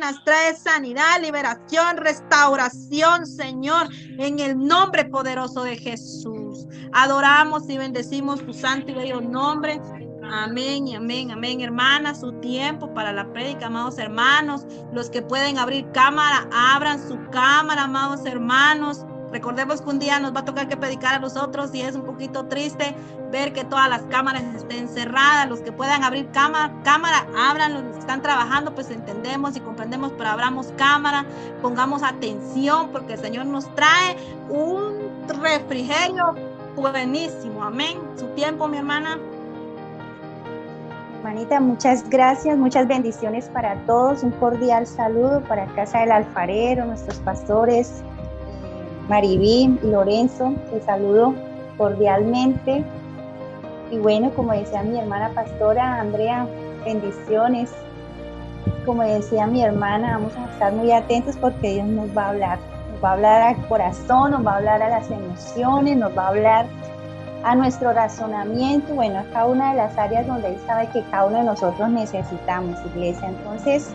cadenas, trae sanidad, liberación, restauración, Señor, en el nombre poderoso de Jesús. Adoramos y bendecimos tu santo y bello nombre. Amén y amén, amén, hermanas. Su tiempo para la prédica, amados hermanos. Los que pueden abrir cámara, abran su cámara, amados hermanos. Recordemos que un día nos va a tocar que predicar a nosotros y es un poquito triste ver que todas las cámaras estén cerradas. Los que puedan abrir cámara, abran. Los que están trabajando, pues entendemos y comprendemos, pero abramos cámara, pongamos atención porque el Señor nos trae un refrigerio buenísimo. Amén. Su tiempo, mi hermana. Hermanita, muchas gracias, muchas bendiciones para todos. Un cordial saludo para Casa del Alfarero, nuestros pastores, Maribí y Lorenzo, les saludo cordialmente. Y bueno, como decía mi hermana pastora Andrea, bendiciones. Como decía mi hermana, vamos a estar muy atentos porque Dios nos va a hablar al corazón, nos va a hablar a las emociones, nos va a hablar a nuestro razonamiento, bueno, a cada una de las áreas donde Él sabe que cada uno de nosotros necesitamos, iglesia. Entonces,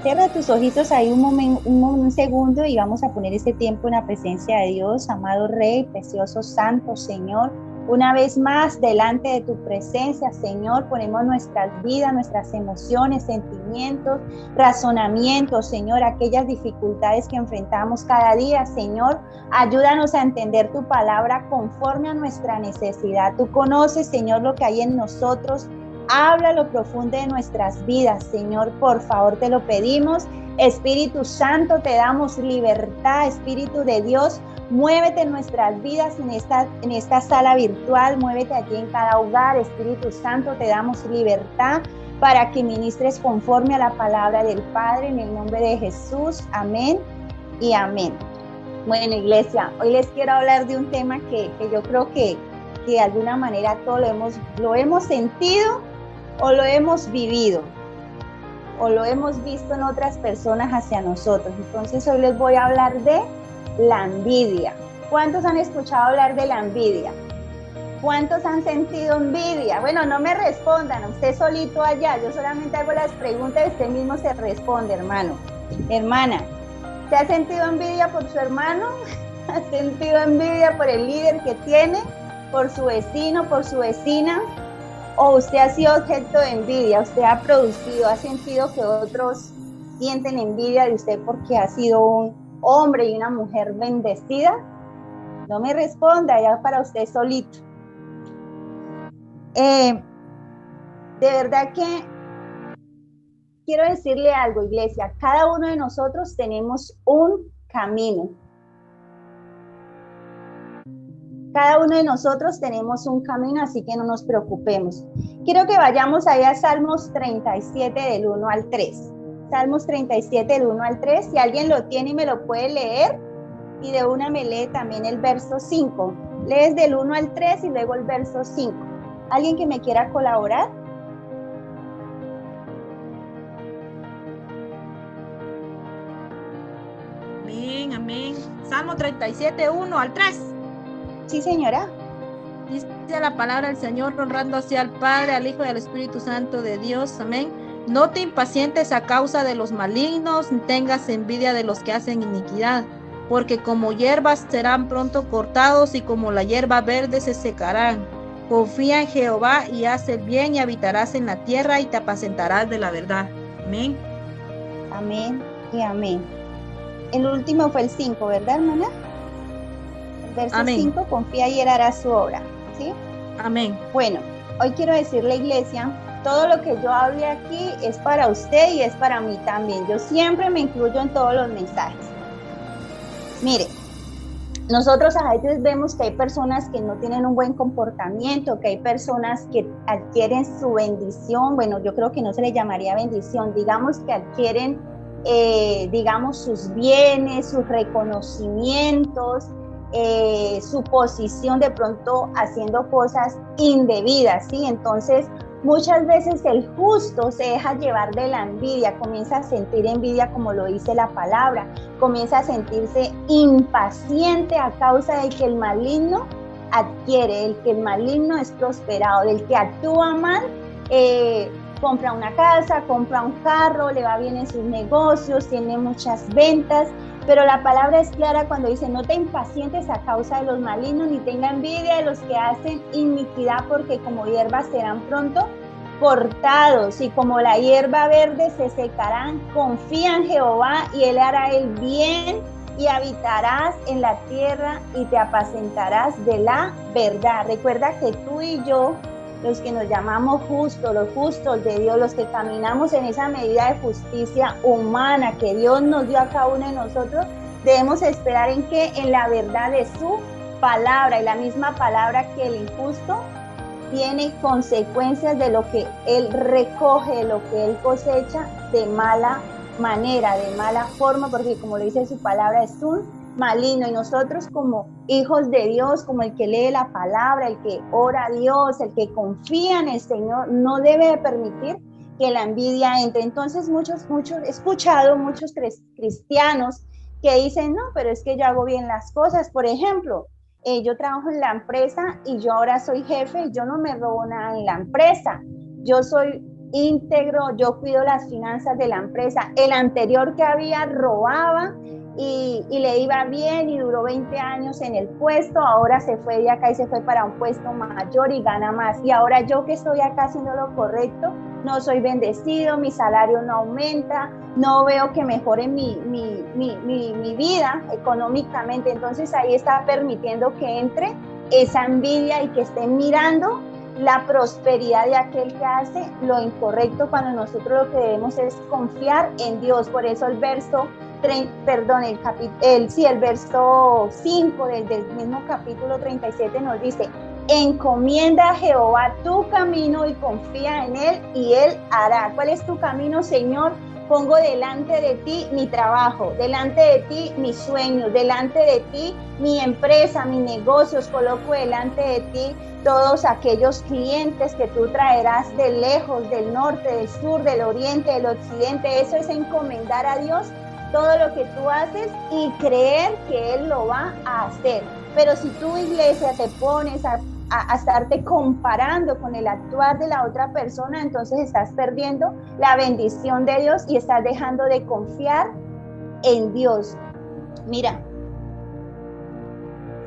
cierra tus ojitos ahí un segundo y vamos a poner este tiempo en la presencia de Dios. Amado Rey, precioso, santo Señor, una vez más delante de tu presencia, Señor, ponemos nuestras vidas, nuestras emociones, sentimientos, razonamientos, Señor, aquellas dificultades que enfrentamos cada día, Señor. Ayúdanos a entender tu palabra conforme a nuestra necesidad. Tú conoces, Señor, lo que hay en nosotros. Habla lo profundo de nuestras vidas, Señor, por favor, te lo pedimos. Espíritu Santo, te damos libertad, Espíritu de Dios, muévete en nuestras vidas en esta sala virtual, muévete aquí en cada hogar, Espíritu Santo, te damos libertad para que ministres conforme a la palabra del Padre, en el nombre de Jesús, amén y amén. Bueno, iglesia, hoy les quiero hablar de un tema que yo creo que de alguna manera todos lo hemos sentido o lo hemos vivido o lo hemos visto en otras personas hacia nosotros. Entonces hoy les voy a hablar de la envidia. ¿Cuántos han escuchado hablar de la envidia? ¿Cuántos han sentido envidia? Bueno, no me respondan, usted solito allá, yo solamente hago las preguntas y usted mismo se responde, hermano, hermana. ¿Se ha sentido envidia por su hermano? ¿Ha sentido envidia por el líder que tiene? ¿Por su vecino, por su vecina? ¿O usted ha sido objeto de envidia? ¿Usted ha producido, ha sentido que otros sienten envidia de usted porque ha sido un hombre y una mujer bendecida? No me responda, ya para usted solito. De verdad que quiero decirle algo, iglesia. Cada uno de nosotros tenemos un camino. Cada uno de nosotros tenemos un camino, así que no nos preocupemos. Quiero que vayamos ahí a Salmos 37 del 1 al 3. Salmos 37 del 1 al 3. Si alguien lo tiene y me lo puede leer, y de una me lee también el verso 5. Lees del 1 al 3 y luego el verso 5. ¿Alguien que me quiera colaborar? Amén, amén. Salmo 37, 1 al 3. Sí, señora. Dice la palabra del Señor, honrando así al Padre, al Hijo y al Espíritu Santo de Dios. Amén. No te impacientes a causa de los malignos, ni tengas envidia de los que hacen iniquidad, porque como hierbas serán pronto cortados y como la hierba verde se secarán. Confía en Jehová y haz el bien y habitarás en la tierra y te apacentarás de la verdad. Amén. Amén y amén. El último fue el 5, ¿verdad, hermana? Verso 5, confía y él hará su obra, ¿sí? Amén. Bueno, hoy quiero decirle, iglesia, todo lo que yo hable aquí es para usted y es para mí también. Yo siempre me incluyo en todos los mensajes. Mire, nosotros a veces vemos que hay personas que no tienen un buen comportamiento, que hay personas que adquieren su bendición, bueno, yo creo que no se le llamaría bendición, digamos que adquieren, digamos, sus bienes, sus reconocimientos, su posición de pronto haciendo cosas indebidas, ¿sí? Entonces, muchas veces el justo se deja llevar de la envidia, comienza a sentir envidia como lo dice la palabra, comienza a sentirse impaciente a causa de que el maligno adquiere, el que el maligno es prosperado, del que actúa mal, compra una casa, compra un carro, le va bien en sus negocios, tiene muchas ventas, pero la palabra es clara cuando dice: no te impacientes a causa de los malignos, ni tenga envidia de los que hacen iniquidad, porque como hierbas serán pronto cortados, y como la hierba verde se secarán. Confía en Jehová y Él hará el bien, y habitarás en la tierra y te apacentarás de la verdad. Recuerda que tú y yo, los que nos llamamos justos, los justos de Dios, los que caminamos en esa medida de justicia humana que Dios nos dio a cada uno de nosotros, debemos esperar en qué, en la verdad de su palabra, y la misma palabra que el injusto tiene consecuencias de lo que él recoge, de lo que él cosecha de mala manera, de mala forma, porque como le dice su palabra, es un maligno. Y nosotros como hijos de Dios, como el que lee la palabra, el que ora a Dios, el que confía en el Señor, no debe permitir que la envidia entre. Entonces he escuchado muchos cristianos que dicen: no, pero es que yo hago bien las cosas. Por ejemplo, yo trabajo en la empresa y yo ahora soy jefe y yo no me robo nada en la empresa. Yo soy íntegro, yo cuido las finanzas de la empresa. El anterior que había robaba y le iba bien y duró 20 años en el puesto, ahora se fue de acá y se fue para un puesto mayor y gana más. Y ahora yo que estoy acá haciendo lo correcto, no soy bendecido, mi salario no aumenta, no veo que mejore mi vida económicamente. Entonces ahí está permitiendo que entre esa envidia y que esté mirando la prosperidad de aquel que hace lo incorrecto, cuando nosotros lo que debemos es confiar en Dios. Por eso el verso 5 del mismo capítulo 37 nos dice: encomienda a Jehová tu camino y confía en Él y Él hará. ¿Cuál es tu camino, Señor? Pongo delante de ti mi trabajo, delante de ti mis sueños, delante de ti mi empresa, mis negocios. Coloco delante de ti todos aquellos clientes que tú traerás de lejos, del norte, del sur, del oriente, del occidente. Eso es encomendar a Dios todo lo que tú haces y creer que Él lo va a hacer. Pero si tú, iglesia, te pones a estarte comparando con el actuar de la otra persona, entonces estás perdiendo la bendición de Dios y estás dejando de confiar en Dios. Mira,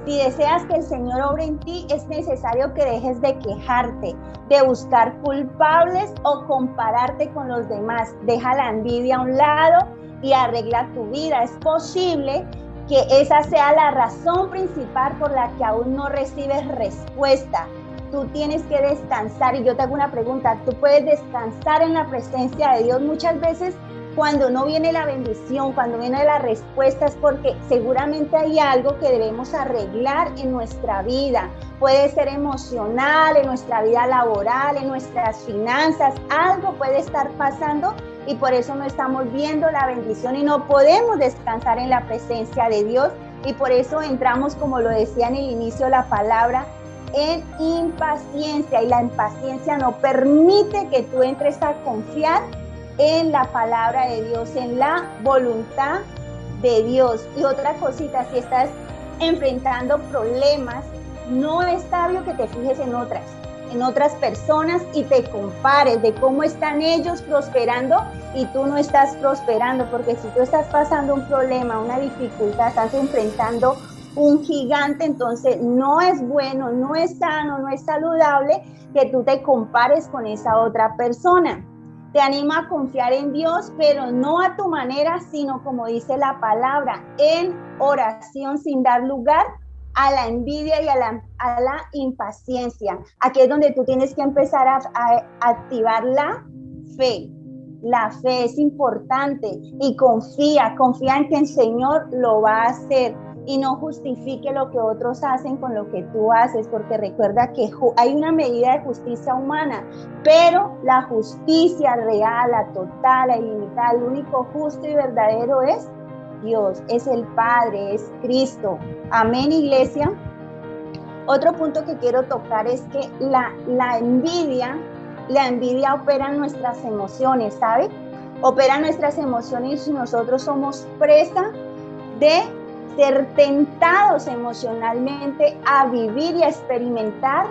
si deseas que el Señor obre en ti, es necesario que dejes de quejarte, de buscar culpables o compararte con los demás. Deja la envidia a un lado y arregla tu vida. Es posible que esa sea la razón principal por la que aún no recibes respuesta. Tú tienes que descansar, y yo te hago una pregunta: ¿tú puedes descansar en la presencia de Dios? Muchas veces cuando no viene la bendición, cuando viene la respuesta, es porque seguramente hay algo que debemos arreglar en nuestra vida. Puede ser emocional, en nuestra vida laboral, en nuestras finanzas. Algo puede estar pasando y por eso no estamos viendo la bendición y no podemos descansar en la presencia de Dios. Y por eso entramos, como lo decía en el inicio la palabra, en impaciencia. Y la impaciencia no permite que tú entres a confiar en la palabra de Dios, en la voluntad de Dios. Y otra cosita, si estás enfrentando problemas, no es sabio que te fijes en otras personas y te compares de cómo están ellos prosperando y tú no estás prosperando, porque si tú estás pasando un problema, una dificultad, estás enfrentando un gigante, entonces no es bueno, no es sano, no es saludable que tú te compares con esa otra persona. Te animo a confiar en Dios, pero no a tu manera, sino como dice la palabra, en oración, sin dar lugar a la envidia y a la impaciencia. Aquí es donde tú tienes que empezar a activar la fe. La fe es importante y confía en que el Señor lo va a hacer y no justifique lo que otros hacen con lo que tú haces, porque recuerda que hay una medida de justicia humana, pero la justicia real, la total, la ilimitada, el único justo y verdadero es Dios, es el Padre, es Cristo. Amén, iglesia. Otro punto que quiero tocar es que la envidia opera en nuestras emociones, ¿sabe? Opera en nuestras emociones y nosotros somos presa de ser tentados emocionalmente a vivir y a experimentar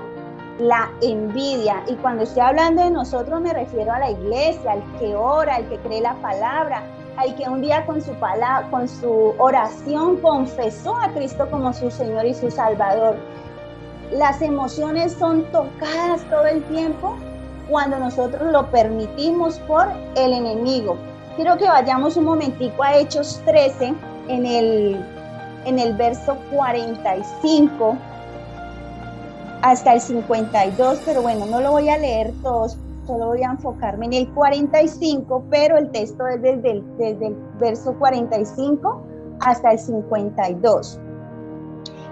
la envidia. Y cuando estoy hablando de nosotros me refiero a la iglesia, al que ora, al que cree la palabra, al que un día con su palabra, con su oración confesó a Cristo como su Señor y su Salvador. Las emociones son tocadas todo el tiempo cuando nosotros lo permitimos por el enemigo. Quiero que vayamos un momentico a Hechos 13 en el verso 45 hasta el 52, pero bueno, no lo voy a leer todos, solo voy a enfocarme en el 45, pero el texto es desde el verso 45 hasta el 52.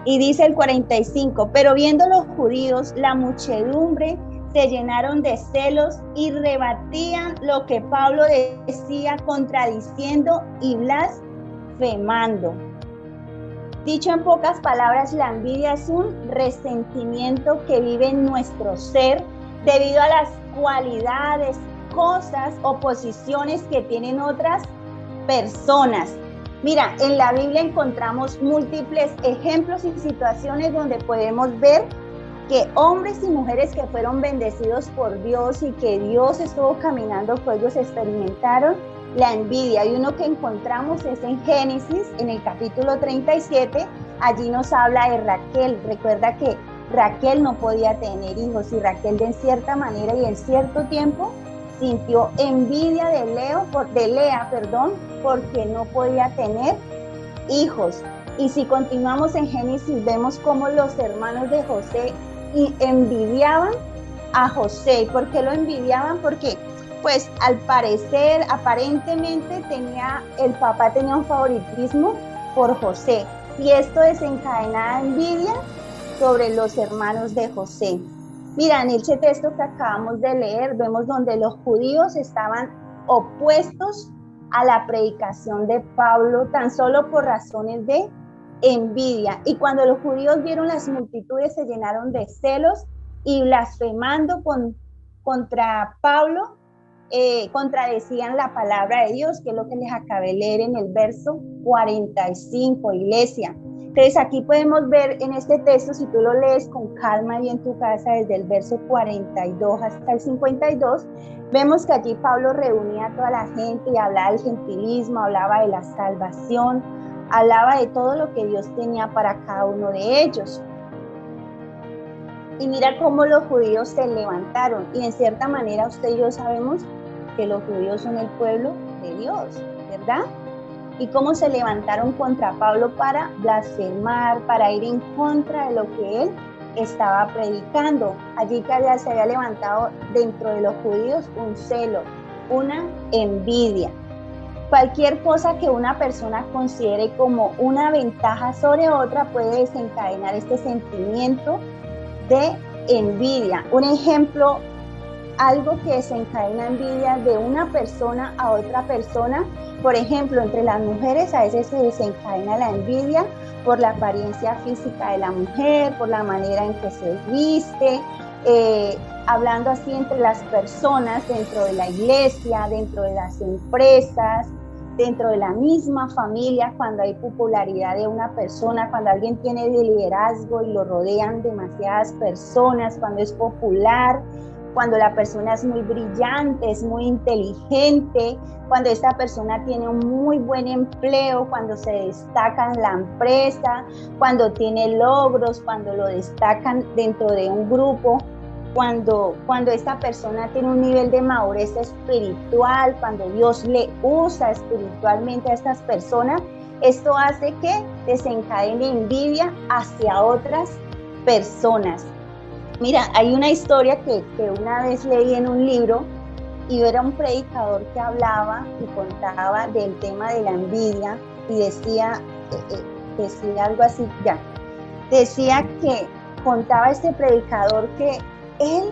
Y dice el 45, pero viendo los judíos, la muchedumbre se llenaron de celos y rebatían lo que Pablo decía, contradiciendo y blasfemando. Dicho en pocas palabras, la envidia es un resentimiento que vive en nuestro ser debido a las cualidades, cosas o posiciones que tienen otras personas. Mira, en la Biblia encontramos múltiples ejemplos y situaciones donde podemos ver que hombres y mujeres que fueron bendecidos por Dios y que Dios estuvo caminando con ellos experimentaron la envidia. Y uno que encontramos es en Génesis, en el capítulo 37, allí nos habla de Raquel. Recuerda que Raquel no podía tener hijos y Raquel de cierta manera y en cierto tiempo sintió envidia de Lea, porque no podía tener hijos. Y si continuamos en Génesis, vemos cómo los hermanos de José envidiaban a José. ¿Por qué lo envidiaban? Porque pues al parecer, aparentemente el papá tenía un favoritismo por José y esto desencadenaba envidia sobre los hermanos de José. Mira, en ese texto que acabamos de leer, vemos donde los judíos estaban opuestos a la predicación de Pablo tan solo por razones de envidia. Y cuando los judíos vieron las multitudes, se llenaron de celos y blasfemando contra Pablo, contradecían la palabra de Dios, que es lo que les acabé de leer en el verso 45, iglesia. Entonces aquí podemos ver en este texto, si tú lo lees con calma y en tu casa desde el verso 42 hasta el 52, vemos que allí Pablo reunía a toda la gente y hablaba del gentilismo, hablaba de la salvación, hablaba de todo lo que Dios tenía para cada uno de ellos. Y mira cómo los judíos se levantaron, y en cierta manera usted y yo sabemos que los judíos son el pueblo de Dios, ¿verdad? Y cómo se levantaron contra Pablo para blasfemar, para ir en contra de lo que él estaba predicando. Allí que se había levantado dentro de los judíos un celo, una envidia. Cualquier cosa que una persona considere como una ventaja sobre otra puede desencadenar este sentimiento de envidia. Un ejemplo, algo que desencadena envidia de una persona a otra persona. Por ejemplo, entre las mujeres a veces se desencadena la envidia por la apariencia física de la mujer, por la manera en que se viste, hablando así entre las personas, dentro de la iglesia, dentro de las empresas, dentro de la misma familia, cuando hay popularidad de una persona, cuando alguien tiene liderazgo y lo rodean demasiadas personas, cuando es popular, cuando la persona es muy brillante, es muy inteligente, cuando esta persona tiene un muy buen empleo, cuando se destaca en la empresa, cuando tiene logros, cuando lo destacan dentro de un grupo, cuando esta persona tiene un nivel de madurez espiritual, cuando Dios le usa espiritualmente a estas personas, esto hace que desencadene envidia hacia otras personas. Mira, hay una historia que una vez leí en un libro y era un predicador que hablaba y contaba del tema de la envidia y decía algo así, decía que contaba este predicador que él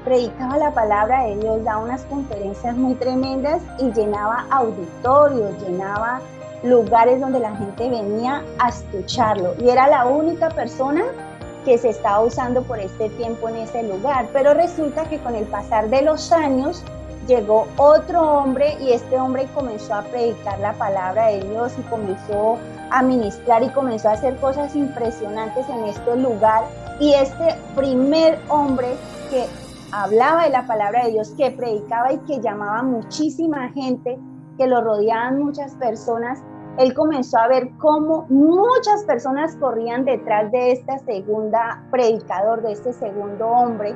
predicaba la palabra de Dios, daba unas conferencias muy tremendas y llenaba auditorios, llenaba lugares donde la gente venía a escucharlo y era la única persona que se estaba usando por este tiempo en ese lugar, pero resulta que con el pasar de los años llegó otro hombre y este hombre comenzó a predicar la palabra de Dios y comenzó a ministrar y comenzó a hacer cosas impresionantes en este lugar Y este primer hombre que hablaba de la palabra de Dios, que predicaba y que llamaba a muchísima gente, que lo rodeaban muchas personas, él comenzó a ver cómo muchas personas corrían detrás de este segunda predicador, de este segundo hombre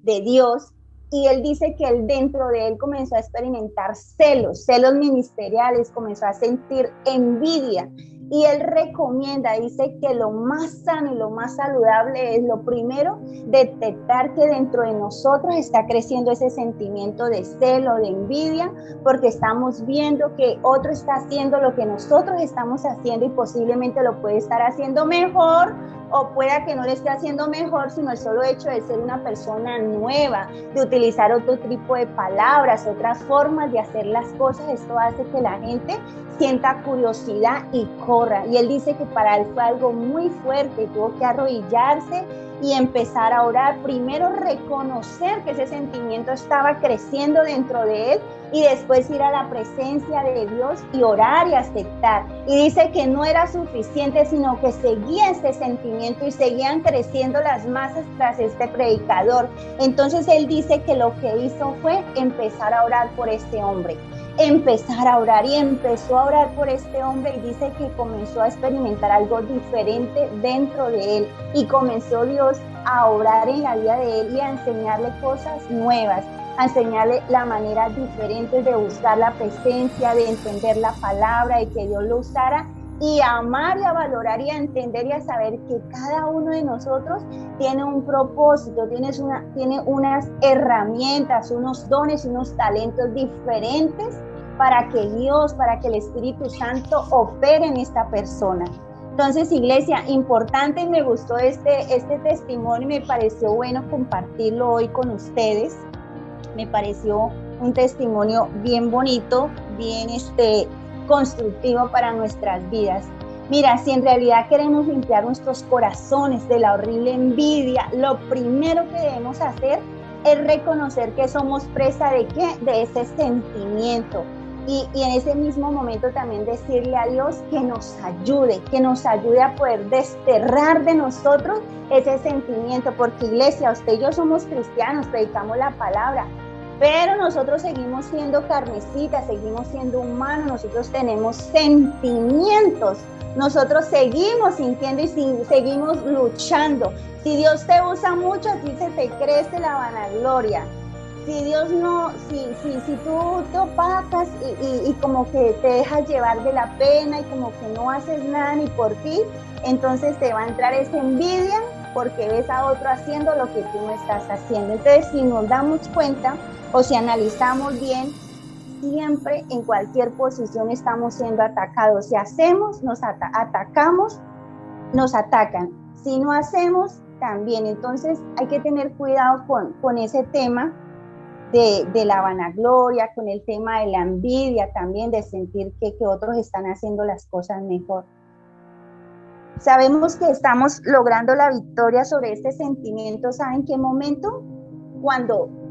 de Dios, y él dice que él dentro de él comenzó a experimentar celos ministeriales, comenzó a sentir envidia, y él recomienda, dice que lo más sano y lo más saludable es, lo primero, detectar que dentro de nosotros está creciendo ese sentimiento de celo, de envidia, porque estamos viendo que otro está haciendo lo que nosotros estamos haciendo y posiblemente lo puede estar haciendo mejor, o pueda que no le esté haciendo mejor, sino el solo hecho de ser una persona nueva, de utilizar otro tipo de palabras, otras formas de hacer las cosas. Esto hace que la gente sienta curiosidad y corra. Y él dice que para él fue algo muy fuerte, tuvo que arrodillarse y empezar a orar. Primero reconocer que ese sentimiento estaba creciendo dentro de él, y después ir a la presencia de Dios y orar y aceptar. Y dice que no era suficiente, sino que seguía este sentimiento y seguían creciendo las masas tras este predicador. Entonces él dice que lo que hizo fue empezar a orar por este hombre, empezar a orar, y empezó a orar por este hombre, y dice que comenzó a experimentar algo diferente dentro de él, y comenzó Dios a obrar en la vida de él y a enseñarle cosas nuevas, a enseñarle la manera diferente de buscar la presencia, de entender la palabra y que Dios lo usara, y a amar y a valorar y a entender y a saber que cada uno de nosotros tiene un propósito, tiene unas herramientas, unos dones, unos talentos diferentes para que Dios, para que el Espíritu Santo opere en esta persona. Entonces, iglesia, importante, y me gustó este testimonio, y me pareció bueno compartirlo hoy con ustedes. Me pareció un testimonio bien bonito, bien constructivo para nuestras vidas. Mira, si en realidad queremos limpiar nuestros corazones de la horrible envidia, lo primero que debemos hacer es reconocer que somos presa de ¿qué? De ese sentimiento. Y en ese mismo momento también decirle a Dios que nos ayude a poder desterrar de nosotros ese sentimiento, porque iglesia, usted y yo somos cristianos, predicamos la palabra, pero nosotros seguimos siendo carnecitas, seguimos siendo humanos, nosotros tenemos sentimientos, nosotros seguimos sintiendo y seguimos luchando. Si Dios te usa mucho, a ti se te crece la vanagloria. Si Dios no, si tú te opacas y como que te dejas llevar de la pena y como que no haces nada ni por ti, entonces te va a entrar esa envidia porque ves a otro haciendo lo que tú no estás haciendo. Entonces, si nos damos cuenta o si analizamos bien, siempre en cualquier posición estamos siendo atacados. Si hacemos, nos atacamos, nos atacan. Si no hacemos, también. Entonces, hay que tener cuidado con ese tema de la vanagloria, con el tema de la envidia también, de sentir que otros están haciendo las cosas mejor. Sabemos que estamos logrando la victoria sobre este sentimiento. ¿Saben qué momento?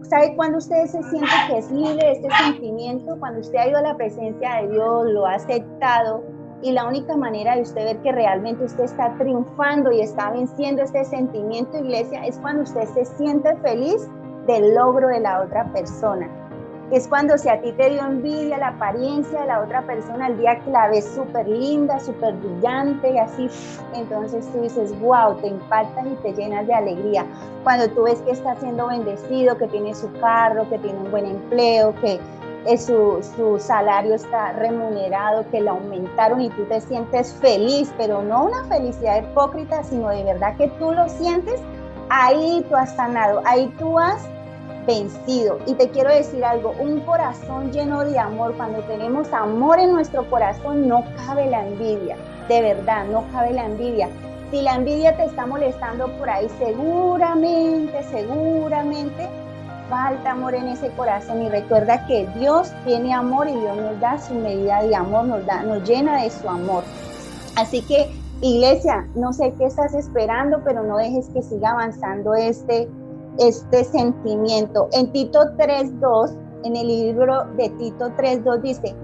¿Sabe cuándo usted se siente que es libre de este sentimiento? Cuando usted ha ido a la presencia de Dios, lo ha aceptado, y la única manera de usted ver que realmente usted está triunfando y está venciendo este sentimiento, iglesia, es cuando usted se siente feliz del logro de la otra persona. Es cuando, si a ti te dio envidia la apariencia de la otra persona, el día que la ves súper linda, súper brillante y así, entonces tú dices, wow, te impactan y te llenas de alegría. Cuando tú ves que está siendo bendecido, que tiene su carro, que tiene un buen empleo, que su salario está remunerado, que le aumentaron y tú te sientes feliz, pero no una felicidad hipócrita, sino de verdad que tú lo sientes, ahí tú has sanado, ahí tú has vencido. Y te quiero decir algo, un corazón lleno de amor, cuando tenemos amor en nuestro corazón, no cabe la envidia, de verdad, no cabe la envidia. Si la envidia te está molestando por ahí, seguramente falta amor en ese corazón. Y recuerda que Dios tiene amor y Dios nos da su medida de amor, nos llena de su amor. Así que, iglesia, no sé qué estás esperando, pero no dejes que siga avanzando este sentimiento. En Tito 3:2, en el libro de Tito 3:2 dice: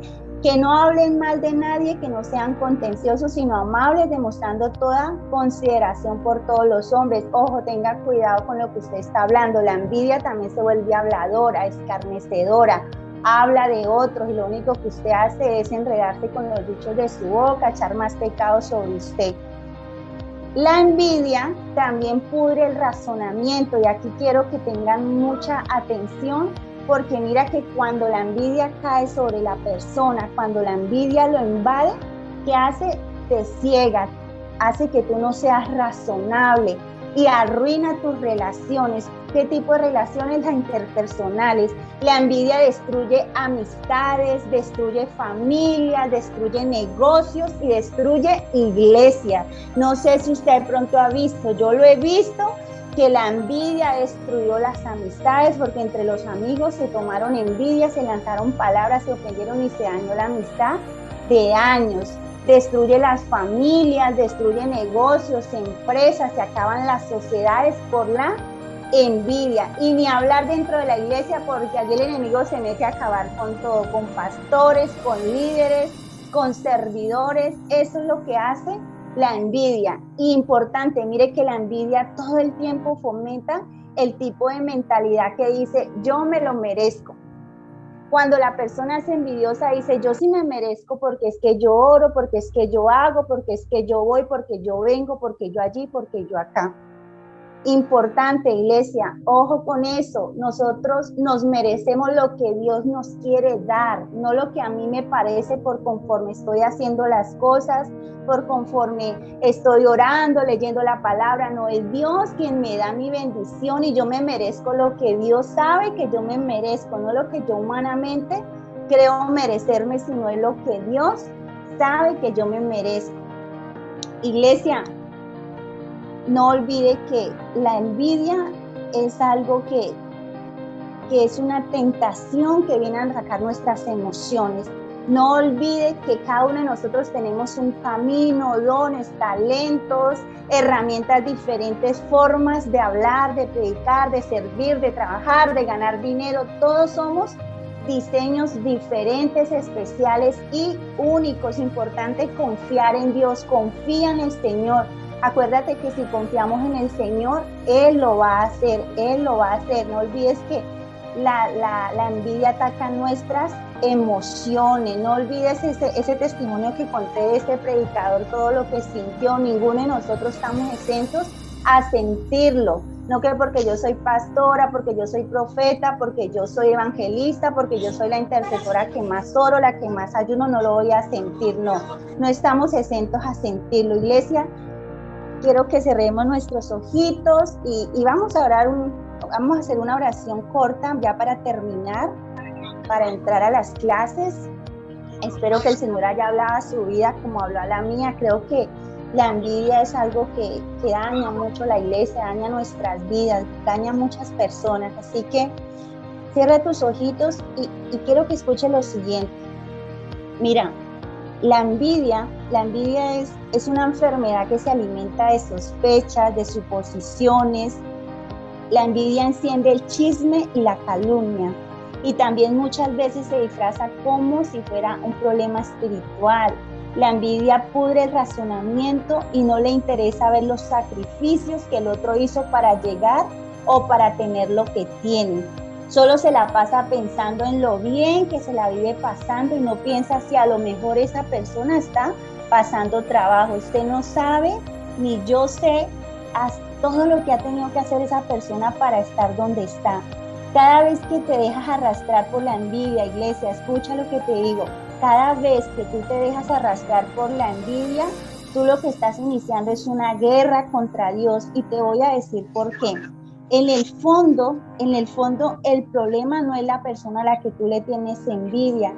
Que no hablen mal de nadie, que no sean contenciosos, sino amables, demostrando toda consideración por todos los hombres. Ojo, tenga cuidado con lo que usted está hablando. La envidia también se vuelve habladora, escarnecedora, habla de otros y lo único que usted hace es enredarse con los dichos de su boca, echar más pecado sobre usted. La envidia también pudre el razonamiento, y aquí quiero que tengan mucha atención, porque mira que cuando la envidia cae sobre la persona, cuando la envidia lo invade, ¿qué hace? Te ciega, hace que tú no seas razonable y arruina tus relaciones. ¿Qué tipo de relaciones? Las interpersonales. La envidia destruye amistades, destruye familias, destruye negocios y destruye iglesias. No sé si usted de pronto ha visto, yo lo he visto, que la envidia destruyó las amistades, porque entre los amigos se tomaron envidia, se lanzaron palabras, se ofendieron y se dañó la amistad de años. Destruye las familias, destruye negocios, empresas, se acaban las sociedades por la envidia. Y ni hablar dentro de la iglesia, porque allí el enemigo se mete a acabar con todo, con pastores, con líderes, con servidores. Eso es lo que hace la envidia. Importante, mire que la envidia todo el tiempo fomenta el tipo de mentalidad que dice, yo me lo merezco. Cuando la persona es envidiosa dice, yo sí me merezco, porque es que yo oro, porque es que yo hago, porque es que yo voy, porque yo vengo, porque yo allí, porque yo acá. Importante, iglesia, ojo con eso. Nosotros nos merecemos lo que Dios nos quiere dar, no lo que a mí me parece por conforme estoy haciendo las cosas, por conforme estoy orando, leyendo la palabra. No, es Dios quien me da mi bendición y yo me merezco lo que Dios sabe que yo me merezco, no lo que yo humanamente creo merecerme, sino es lo que Dios sabe que yo me merezco. Iglesia, no olvide que la envidia es algo que es una tentación que viene a atacar nuestras emociones. No olvide que cada uno de nosotros tenemos un camino, dones, talentos, herramientas diferentes, formas de hablar, de predicar, de servir, de trabajar, de ganar dinero. Todos somos diseños diferentes, especiales y únicos. Importante confiar en Dios, confía en el Señor. Acuérdate que si confiamos en el Señor, Él lo va a hacer, Él lo va a hacer. No olvides que la envidia ataca nuestras emociones. No olvides ese testimonio que conté de este predicador, todo lo que sintió. Ninguno de nosotros estamos exentos a sentirlo. No que porque yo soy pastora, porque yo soy profeta, porque yo soy evangelista, porque yo soy la intercesora que más oro, la que más ayuno, no lo voy a sentir. No estamos exentos a sentirlo. Iglesia, quiero que cerremos nuestros ojitos y vamos a orar vamos a hacer una oración corta ya para terminar, para entrar a las clases. Espero que el Señor haya hablado a su vida como habló a la mía. Creo que la envidia es algo que daña mucho la iglesia, daña nuestras vidas, daña a muchas personas. Así que cierra tus ojitos y quiero que escuche lo siguiente. Mira, la envidia es una enfermedad que se alimenta de sospechas, de suposiciones. La envidia enciende el chisme y la calumnia. Y también muchas veces se disfraza como si fuera un problema espiritual. La envidia pudre el razonamiento y no le interesa ver los sacrificios que el otro hizo para llegar o para tener lo que tiene. Solo se la pasa pensando en lo bien que se la vive pasando y no piensa si a lo mejor esa persona está pasando trabajo. Usted no sabe, ni yo sé, todo lo que ha tenido que hacer esa persona para estar donde está. Cada vez que te dejas arrastrar por la envidia, iglesia, escucha lo que te digo. Cada vez que tú te dejas arrastrar por la envidia, tú lo que estás iniciando es una guerra contra Dios. Y te voy a decir por qué. En el fondo, el problema no es la persona a la que tú le tienes envidia.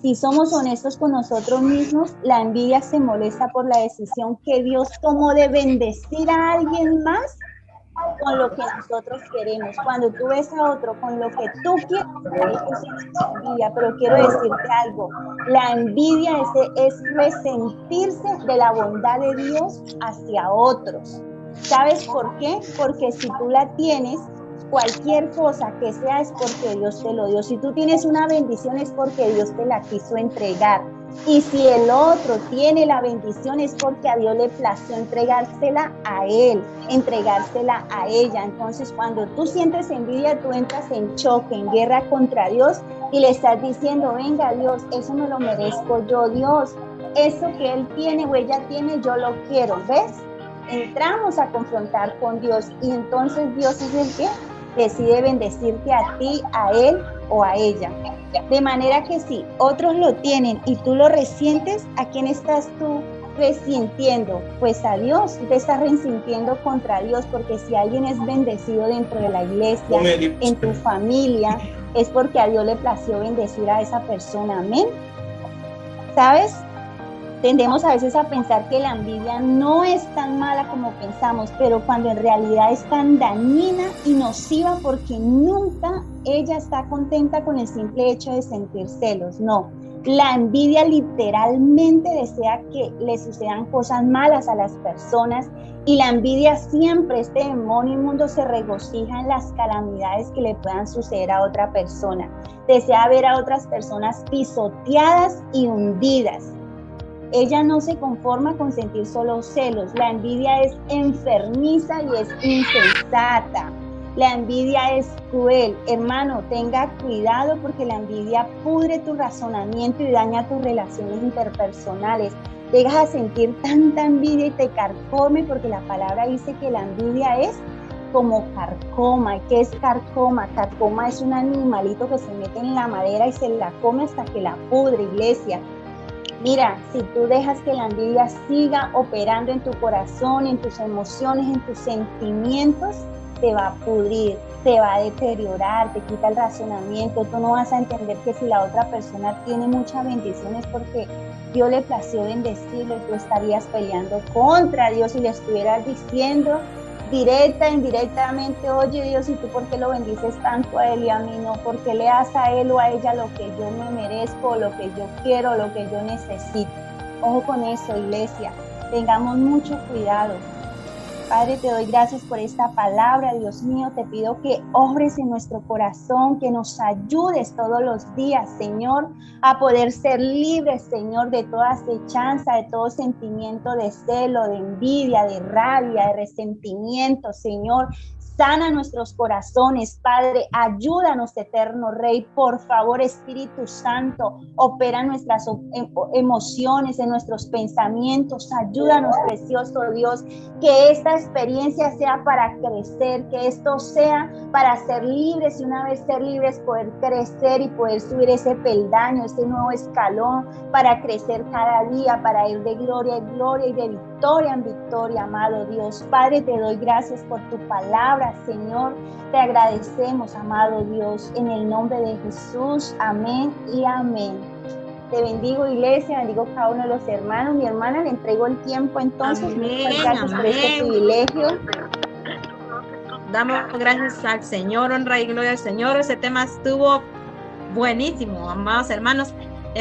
Si somos honestos con nosotros mismos, la envidia se molesta por la decisión que Dios tomó de bendecir a alguien más con lo que nosotros queremos. Cuando tú ves a otro con lo que tú quieres, eso sí es envidia. Pero quiero decirte algo, la envidia es resentirse de la bondad de Dios hacia otros. ¿Sabes por qué? Porque si tú la tienes, cualquier cosa que sea es porque Dios te lo dio. Si tú tienes una bendición es porque Dios te la quiso entregar. Y si el otro tiene la bendición es porque a Dios le plació entregársela a él, entregársela a ella. Entonces, cuando tú sientes envidia, tú entras en choque, en guerra contra Dios y le estás diciendo, venga Dios, eso me lo merezco yo, Dios. Eso que él tiene o ella tiene, yo lo quiero, ¿ves? Entramos a confrontar con Dios y entonces Dios es el que decide bendecirte a ti, a él o a ella. De manera que si otros lo tienen y tú lo resientes, ¿a quién estás tú resintiendo? Pues a Dios. Tú te estás resintiendo contra Dios, porque si alguien es bendecido dentro de la iglesia, en tu familia, es porque a Dios le plació bendecir a esa persona. Amén. ¿Sabes? Tendemos a veces a pensar que la envidia no es tan mala como pensamos, pero cuando en realidad es tan dañina y nociva, porque nunca ella está contenta con el simple hecho de sentir celos. No, la envidia literalmente desea que le sucedan cosas malas a las personas, y la envidia siempre, este demonio inmundo, se regocija en las calamidades que le puedan suceder a otra persona. Desea ver a otras personas pisoteadas y hundidas. Ella no se conforma con sentir solo celos. La envidia es enfermiza y es insensata. La envidia es cruel. Hermano, tenga cuidado, porque la envidia pudre tu razonamiento y daña tus relaciones interpersonales. Dejas a sentir tanta envidia y te carcome, porque la palabra dice que la envidia es como carcoma. ¿Y qué es carcoma? Carcoma es un animalito que se mete en la madera y se la come hasta que la pudre, iglesia. Mira, si tú dejas que la envidia siga operando en tu corazón, en tus emociones, en tus sentimientos, te va a pudrir, te va a deteriorar, te quita el razonamiento. Tú no vas a entender que si la otra persona tiene muchas bendiciones porque Dios le plació bendecirlo, y tú estarías peleando contra Dios y le estuvieras diciendo directa, indirectamente, oye Dios, ¿y tú por qué lo bendices tanto a él y a mí no? ¿Por qué le das a él o a ella lo que yo me merezco, lo que yo quiero, lo que yo necesito? Ojo con eso, iglesia, tengamos mucho cuidado. Padre, te doy gracias por esta palabra, Dios mío. Te pido que obres en nuestro corazón, que nos ayudes todos los días, Señor, a poder ser libres, Señor, de toda acechanza, de todo sentimiento de celo, de envidia, de rabia, de resentimiento, Señor. Sana nuestros corazones, Padre, ayúdanos, eterno Rey, por favor, Espíritu Santo, opera en nuestras emociones, en nuestros pensamientos, ayúdanos, precioso Dios, que esta experiencia sea para crecer, que esto sea para ser libres, y una vez ser libres, poder crecer y poder subir ese peldaño, ese nuevo escalón, para crecer cada día, para ir de gloria en gloria y de victoria en victoria, amado Dios. Padre, te doy gracias por tu palabra, Señor, te agradecemos, amado Dios, en el nombre de Jesús, amén y amén. Te bendigo, iglesia, bendigo cada uno de los hermanos. Mi hermana, le entrego el tiempo entonces. Amén, muchas gracias por este privilegio. Damos gracias al Señor, honra y gloria al Señor. Ese tema estuvo buenísimo, amados hermanos.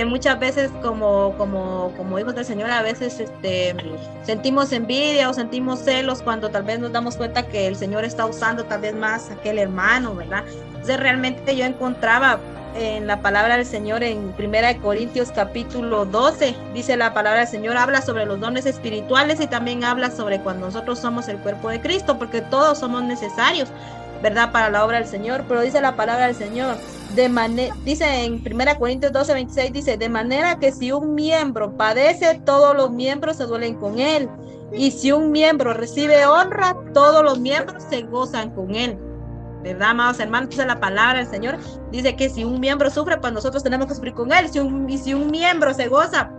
Muchas veces como hijos del Señor, a veces sentimos envidia o sentimos celos cuando tal vez nos damos cuenta que el Señor está usando tal vez más a aquel hermano, ¿verdad? Entonces realmente yo encontraba en la palabra del Señor en 1 Corintios capítulo 12, dice la palabra del Señor, habla sobre los dones espirituales y también habla sobre cuando nosotros somos el cuerpo de Cristo, porque todos somos necesarios, ¿verdad? Para la obra del Señor. Pero dice la palabra del Señor, dice en 1 Corintios 12, 26, dice, de manera que si un miembro padece, todos los miembros se duelen con él, y si un miembro recibe honra, todos los miembros se gozan con él, ¿verdad, amados hermanos? Dice la palabra del Señor, dice que si un miembro sufre, pues nosotros tenemos que sufrir con él. Si un miembro se goza,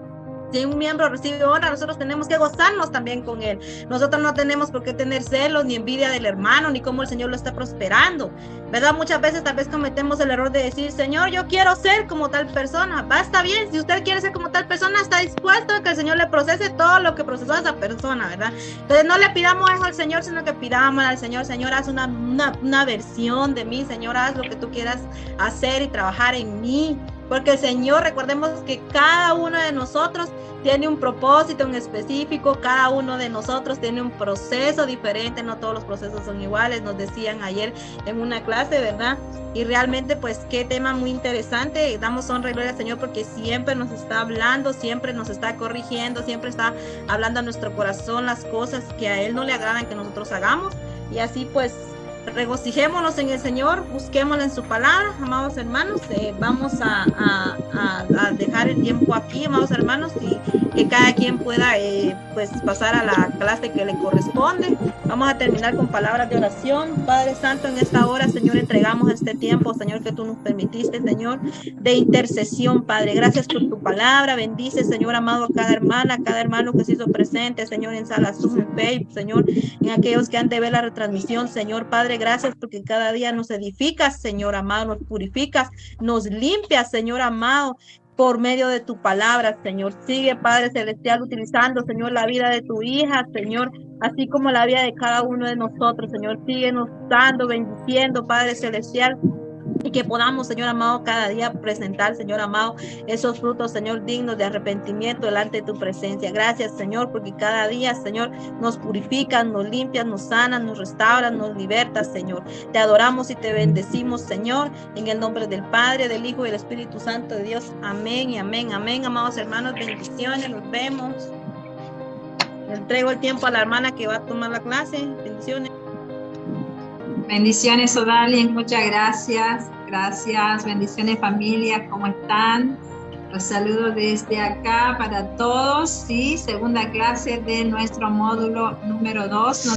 si un miembro recibe honra, nosotros tenemos que gozarnos también con él. Nosotros no tenemos por qué tener celos ni envidia del hermano, ni cómo el Señor lo está prosperando, ¿verdad? Muchas veces tal vez cometemos el error de decir, Señor, yo quiero ser como tal persona. Va, está bien, si usted quiere ser como tal persona, está dispuesto a que el Señor le procese todo lo que procesó a esa persona, ¿verdad? Entonces no le pidamos eso al Señor, sino que pidamos al Señor, Señor, haz una versión de mí, Señor, haz lo que tú quieras hacer y trabajar en mí, porque el Señor, recordemos que cada uno de nosotros tiene un propósito en específico, cada uno de nosotros tiene un proceso diferente, no todos los procesos son iguales, nos decían ayer en una clase, ¿verdad? Y realmente, pues, qué tema muy interesante. Damos honra y gloria al Señor porque siempre nos está hablando, siempre nos está corrigiendo, siempre está hablando a nuestro corazón las cosas que a Él no le agradan que nosotros hagamos. Y así, pues, regocijémonos en el Señor, busquémoslo en su palabra, amados hermanos. Vamos a dejar el tiempo aquí, amados hermanos, y que cada quien pueda pues pasar a la clase que le corresponde. Vamos a terminar con palabras de oración. Padre Santo, en esta hora, Señor, entregamos este tiempo, Señor, que tú nos permitiste, Señor, de intercesión, Padre. Gracias por tu palabra. Bendice, Señor amado, a cada hermana, a cada hermano que se hizo presente, Señor, en Sala Zoom, en Facebook, Señor, en aquellos que han de ver la retransmisión, Señor. Padre, gracias porque cada día nos edificas, Señor amado, nos purificas, nos limpias, Señor amado, por medio de tu palabra, Señor. Sigue, Padre Celestial, utilizando, Señor, la vida de tu hija, Señor, así como la vida de cada uno de nosotros, Señor. Síguenos dando, bendiciendo, Padre Celestial, y que podamos, Señor amado, cada día presentar, Señor amado, esos frutos, Señor, dignos de arrepentimiento delante de tu presencia. Gracias, Señor, porque cada día, Señor, nos purifican, nos limpian, nos sanan, nos restauran, nos libertas, Señor. Te adoramos y te bendecimos, Señor, en el nombre del Padre, del Hijo y del Espíritu Santo de Dios. Amén y amén, amén. Amados hermanos, bendiciones, nos vemos. Le entrego el tiempo a la hermana que va a tomar la clase. Bendiciones. Bendiciones, Odalia, muchas gracias. Gracias, bendiciones familia, ¿cómo están? Los saludo desde acá para todos, sí, segunda clase de nuestro módulo número 2.